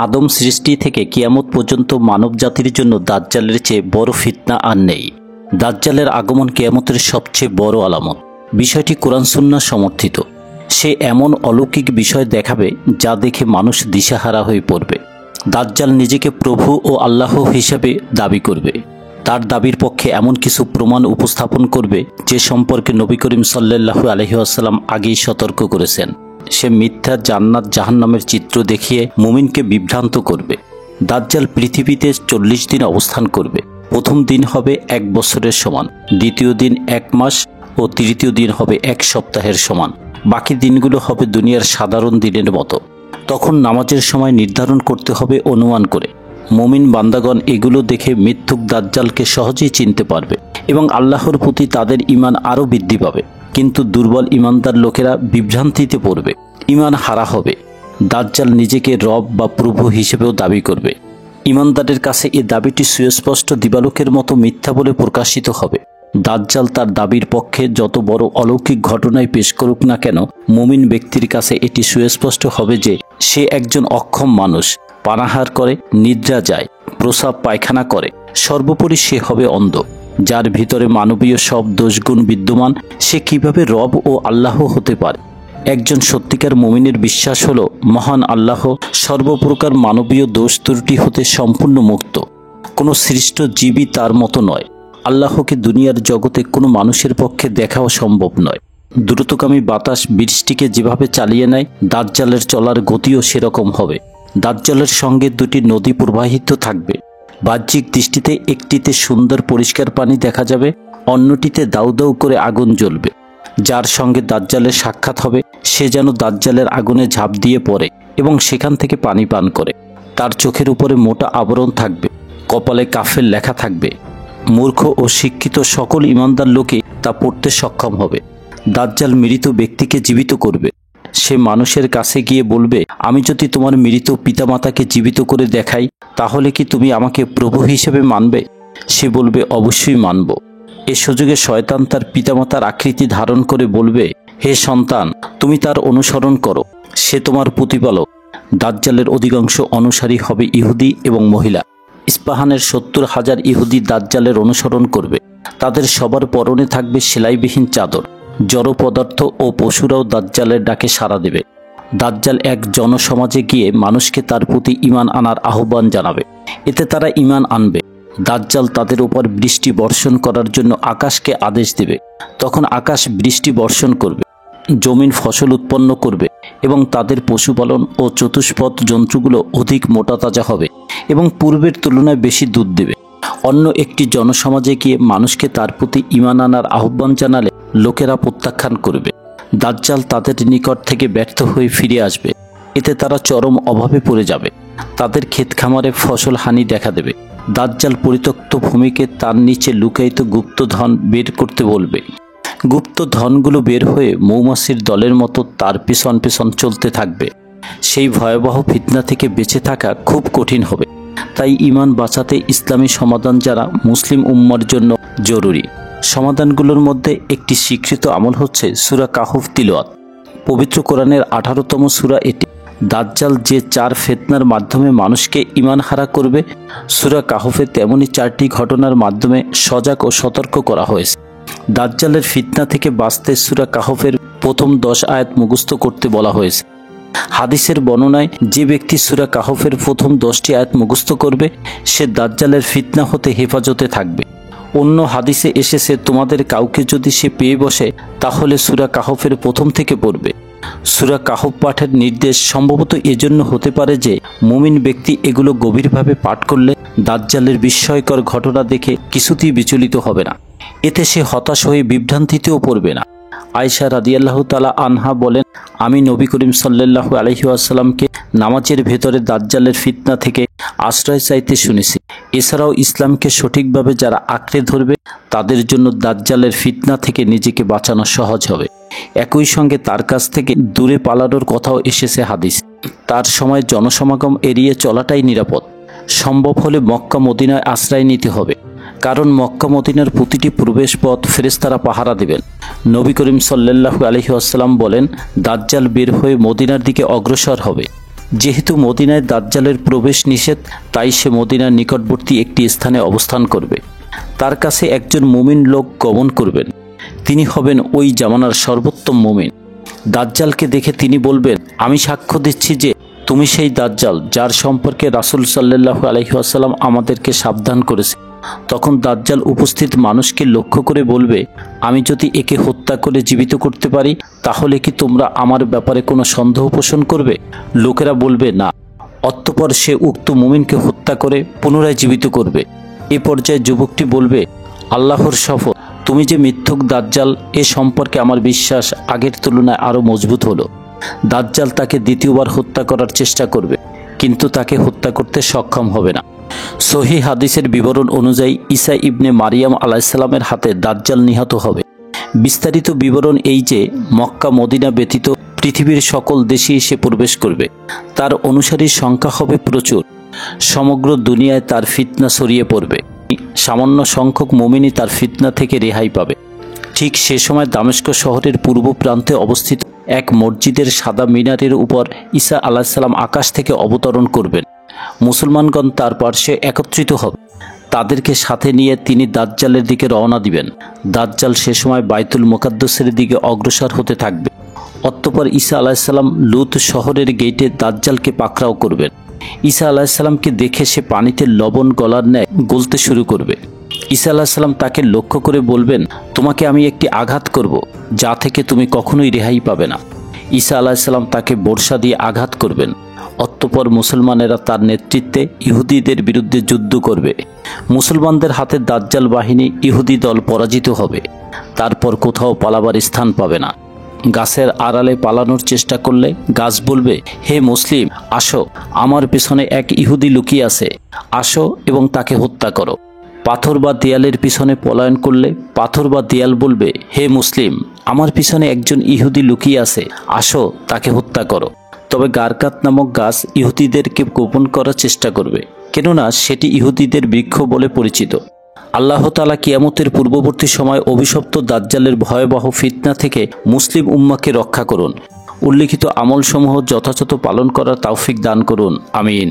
আদম সৃষ্টি থেকে কিয়ামত পর্যন্ত মানবজাতির জন্য দাজ্জালের চেয়ে বড় ফিতনা আর নেই। দাজ্জালের আগমন কিয়ামতের সবচেয়ে বড় আলামত। বিষয়টি কোরআন সুন্নাহ সমর্থিত। সে এমন অলৌকিক বিষয় দেখাবে যা দেখে মানুষ দিশাহারা হয়ে পড়বে। দাজ্জাল নিজেকে প্রভু ও আল্লাহ হিসেবে দাবি করবে। তার দাবির পক্ষে এমন কিছু প্রমাণ উপস্থাপন করবে যে সম্পর্কে নবী করিম সাল্লাল্লাহু আলাইহি ওয়াসাল্লাম আগেই সতর্ক করেছেন। সে মিথ্যা জান্নাত জাহান্নামের চিত্র দেখিয়ে মুমিনকে বিভ্রান্ত করবে। দাজ্জাল পৃথিবীতে 40 দিন অবস্থান করবে। প্রথম দিন হবে 1 বছরের সমান, দ্বিতীয় দিন 1 মাস ও তৃতীয় দিন হবে 1 সপ্তাহের সমান। বাকি দিনগুলো হবে দুনিয়ার সাধারণ দিনের মতো। তখন নামাজের সময় নির্ধারণ করতে হবে অনুমান করে। মুমিন বান্দাগণ এগুলো দেখে মিথ্যুক দাজ্জালকে সহজেই চিনতে পারবে এবং আল্লাহর প্রতি তাদের ঈমান আরও বৃদ্ধি পাবে। কিন্তু দুর্বল ঈমানদার লোকেরা বিভ্রান্তিতে পড়বে, ঈমান হারা হবে। দাজ্জাল নিজেকে রব বা প্রভু হিসেবেও দাবি করবে। ঈমানদারের কাছে এ দাবিটি সুস্পষ্ট দিবালোকের মতো মিথ্যা বলে প্রকাশিত হবে। দাজ্জাল তার দাবির পক্ষে যত বড় অলৌকিক ঘটনায় পেশ করুক না কেন, মুমিন ব্যক্তির কাছে এটি সুস্পষ্ট হবে যে সে একজন অক্ষম মানুষ, পানাহার করে, নিদ্রা যায়, প্রস্রাব পায়খানা করে, সর্বোপরি সে হবে অন্ধ, যার ভিতরে মানবীয় সব দোষগুণ বিদ্যমান। সে কিভাবে রব ও আল্লাহ হতে পারে? একজন সত্যিকার মুমিনের বিশ্বাস হলো মহান আল্লাহ সর্বপ্রকার মানবীয় দোষ ত্রুটি হতে সম্পূর্ণ মুক্ত। কোনো সৃষ্ট জীবই তার মতো নয়। আল্লাহকে দুনিয়ার জগতে কোনো মানুষের পক্ষে দেখাও সম্ভব নয়। দ্রুতগামী বাতাস বৃষ্টিকে যেভাবে চালিয়ে নেয়, দাজ্জালের চলার গতিও সেরকম হবে। দাজ্জালের সঙ্গে 2টি নদী প্রবাহিত থাকবে। বাহ্যিক দৃষ্টিতে একটিতে সুন্দর পরিষ্কার পানি দেখা যাবে, অন্যটিতে দাউ দাউ করে আগুন জ্বলবে। যার সঙ্গে দাজ্জালের সাক্ষাৎ হবে সে যেন দাজ্জালের আগুনে ঝাঁপ দিয়ে পড়ে এবং সেখান থেকে পানি পান করে। তার চোখের উপরে মোটা আবরণ থাকবে, কপালে কাফের লেখা থাকবে। মূর্খ ও শিক্ষিত সকল ঈমানদার লোকে তা পড়তে সক্ষম হবে। দাজ্জাল মৃত ব্যক্তিকে জীবিত করবে। সে মানুষের কাছে গিয়ে বলবে, আমি যদি তোমার মৃত পিতামাতাকে জীবিত করে দেখাই তাহলে কি তুমি আমাকে প্রভু হিসেবে মানবে? সে বলবে, অবশ্যই মানব। এ সুযোগে শয়তান তার পিতামাতার আকৃতি ধারণ করে বলবে, হে সন্তান, তুমি তার অনুসরণ করো, সে তোমার প্রতিপালক। দাজ্জালের অধিকাংশ অনুসারী হবে ইহুদি এবং মহিলা। ইস্পাহানের 70,000 ইহুদি দাজ্জালের অনুসরণ করবে। তাদের সবার পরনে থাকবে সেলাইবিহীন চাদর। জড় পদার্থ ও পশুরাও দাজ্জালের ডাকে সাড়া দেবে। দাজ্জাল এক জনসমাজে গিয়ে মানুষকে তার প্রতি ঈমান আনার আহ্বান জানাবে। এতে তারা ঈমান আনবে। দাজ্জাল তাদের উপর বৃষ্টি বর্ষণ করার জন্য আকাশকে আদেশ দেবে। তখন আকাশ বৃষ্টি বর্ষণ করবে, জমিন ফসল উৎপন্ন করবে এবং তাদের পশুপালন ও চতুষ্পদ জন্তুগুলো অধিক মোটা তাজা হবে এবং পূর্বের তুলনায় বেশি দুধ দেবে। অন্য একটি জনসমাজে গিয়ে মানুষকে তার প্রতি ঈমান আনার আহ্বান জানালে লোকেরা প্রত্যাখ্যান করবে। দাজ্জাল তাদের নিকট থেকে ব্যর্থ হয়ে ফিরে আসবে। এতে তারা চরম অভাবে পড়ে যাবে। তাদের ক্ষেত খামারে ফসল হানি দেখা দেবে। দাজ্জাল পরিত্যক্ত ভূমিকে তার নিচে লুকায়িত গুপ্তধন বের করতে বলবে। গুপ্ত ধনগুলো বের হয়ে মৌমাছির দলের মতো তার পিছন পিছন চলতে থাকবে। সেই ভয়াবহ ফিতনা থেকে বেঁচে থাকা খুব কঠিন হবে। তাই ঈমান বাঁচাতে ইসলামী সমাধান যারা মুসলিম উম্মার জন্য জরুরি। সমাধানগুলোর মধ্যে একটি স্বীকৃত আমল হচ্ছে সূরা কাহফ তিলাওয়াত। পবিত্র কোরআনের 18তম সূরা এটি। দাজ্জাল যে 4 ফিতনার মাধ্যমে মানুষকে ঈমান হারা করবে, সূরা কাহফে তেমনি 4টি ঘটনার মাধ্যমে সজাগ ও সতর্ক করা হয়েছে। দাজ্জালের ফিতনা থেকে বাঁচতে সূরা কাহফের প্রথম 10 আয়াত মুখস্থ করতে বলা হয়েছে। হাদিসের বর্ণনায় যে ব্যক্তি সূরা কাহফের প্রথম 10টি আয়াত মুখস্থ করবে সে দাজ্জালের ফিতনা হতে হেফাজতে থাকবে। অন্য হাদিসে এসেছে, তোমাদের কাউকে যদি সে পেয়ে বসে তাহলে সূরা কাহফের প্রথম থেকে পড়বে। সূরা কাহফ পাঠের নির্দেশ সম্ভবত এজন্য হতে পারে যে মুমিন ব্যক্তি এগুলো গভীরভাবে পাঠ করলে দাজ্জালের বিস্ময়কর ঘটনা দেখে কিছুতেই বিচলিত হবে না। এতে সে হতাশ হয়ে বিভ্রান্তিতেও পড়বে না। আয়েশা রাদিয়াল্লাহু তাআলা আনহা বলেন, আমি নবী করিম সাল্লাল্লাহু আলাইহি ওয়াসাল্লামকে নামাজের ভেতরে দাজ্জালের ফিতনা থেকে আশ্রয় চাইতে শুনেছি। এছাড়াও ইসলামকে সঠিকভাবে যারা আঁকড়ে ধরবে তাদের জন্য দাজ্জালের ফিতনা থেকে নিজেকে বাঁচানো সহজ হবে। একই সঙ্গে তার কাছ থেকে দূরে পালানোর কথাও এসেছে হাদিস। তার সময় জনসমাগম এড়িয়ে চলাটাই নিরাপদ। সম্ভব হলে মক্কা মদিনায় আশ্রয় নিতে হবে, কারণ মক্কা মদিনার প্রতিটি প্রবেশ পথ ফেরেশতারা পাহারা দেবেন। নবী করিম সাল্লাল্লাহু আলাইহি ওয়াসাল্লাম বলেন, দাজ্জাল বের হয়ে মদিনার দিকে অগ্রসর হবে। যেহেতু মদিনায় দাজ্জালের প্রবেশ নিষেধ, তাই সে মদিনার নিকটবর্তী একটি স্থানে অবস্থান করবে। তার কাছে একজন মুমিন লোক গমন করবেন। তিনি হবেন ওই জামানার সর্বোত্তম মুমিন। দাজ্জালকে দেখে তিনি বলবেন, আমি সাক্ষ্য দিচ্ছি যে তুমি সেই দাজ্জাল যার সম্পর্কে রাসূল সাল্লাল্লাহু আলাইহি ওয়াসাল্লাম আমাদেরকে সাবধান করেছে। তখন দাজ্জাল উপস্থিত মানুষকে লক্ষ্য করে বলবে, আমি যদি একে হত্যা করে জীবিত করতে পারি, তাহলে কি তোমরা আমার ব্যাপারে কোনো সন্দেহ পোষণ করবে? লোকেরা বলবে না। অতঃপর সে উক্ত মুমিনকে হত্যা করে পুনরায় জীবিত করবে। এ পর্যায়ে যুবকটি বলবে, আল্লাহর শপথ, তুমি যে মিথ্যুক দাজ্জাল, এ সম্পর্কে আমার বিশ্বাস আগের তুলনায় আরও মজবুত হলো। দাজ্জাল তাকে দ্বিতীয়বার হত্যা করার চেষ্টা করবে, কিন্তু তাকে হত্যা করতে সক্ষম হবে না। সহিহ হাদিসের বিবরণ অনুযায়ী ঈসা ইবনে মারিয়াম আলাইহিসসালামের হাতে দাজ্জাল নিহত হবে। বিস্তারিত বিবরণ এই যে মক্কা মদিনা ব্যতীত পৃথিবীর সকল দেশে এসে প্রবেশ করবে। তার অনুসারীর সংখ্যা হবে প্রচুর। সমগ্র দুনিয়ায় তার ফিতনা ছড়িয়ে পড়বে। সামান্য সংখ্যক মুমিনই তার ফিতনা থেকে রেহাই পাবে। ঠিক সে সময় দামেস্ক শহরের পূর্ব প্রান্তে অবস্থিত এক মসজিদের সাদা মিনারের উপর ঈসা আলাইহিসসালাম আকাশ থেকে অবতরণ করবেন। মুসলমানগণ তার পার্শ্বে একত্রিত হবে। তাদেরকে সাথে নিয়ে তিনি দাজ্জালের দিকে রওনা দিবেন। দাজ্জাল সে সময় বাইতুল মুকাদ্দাসের দিকে অগ্রসর হতে থাকবে। অতঃপর ঈসা আলাইহিসসালাম লুত শহরের গেটে দাজ্জালকে পাকড়াও করবেন। ঈসা আলাইহিসসালামকে দেখে সে পানিতে লবণ গলার ন্যায় গলতে শুরু করবে। ঈসা আলাইহিসসালাম তাকে লক্ষ্য করে বলবেন, তোমাকে আমি একটি আঘাত করব, যা থেকে তুমি কখনোই রেহাই পাবে না। ঈসা আলাইহিসসালাম তাকে বর্ষা দিয়ে আঘাত করবেন। অতঃপর মুসলমানেরা তার নেতৃত্বে ইহুদিদের বিরুদ্ধে যুদ্ধ করবে। মুসলমানদের হাতে দাজ্জাল বাহিনী ইহুদি দল পরাজিত হবে। তারপর কোথাও পালাবার স্থান পাবে না। গাছের আড়ালে পালানোর চেষ্টা করলে গাছ বলবে, হে মুসলিম, আসো, আমার পেছনে এক ইহুদি লুকিয়ে আছে, আসো এবং তাকে হত্যা করো। পাথর বা দেয়ালের পিছনে পলায়ন করলে পাথর বা দেয়াল বলবে, হে মুসলিম, আমার পিছনে একজন ইহুদি লুকিয়ে আছে, আসো তাকে হত্যা করো। তবে গারকাত নামক গাছ ইহুদিদেরকে গোপন করার চেষ্টা করবে, কেননা সেটি ইহুদিদের বৃক্ষ বলে পরিচিত। আল্লাহ তাআলা কিয়ামতের পূর্ববর্তী সময় অভিশপ্ত দাজ্জালের ভয়াবহ ফিতনা থেকে মুসলিম উম্মাহকে রক্ষা করুন। উল্লিখিত আমলসমূহ যথাযথ পালন করার তৌফিক দান করুন। আমিন।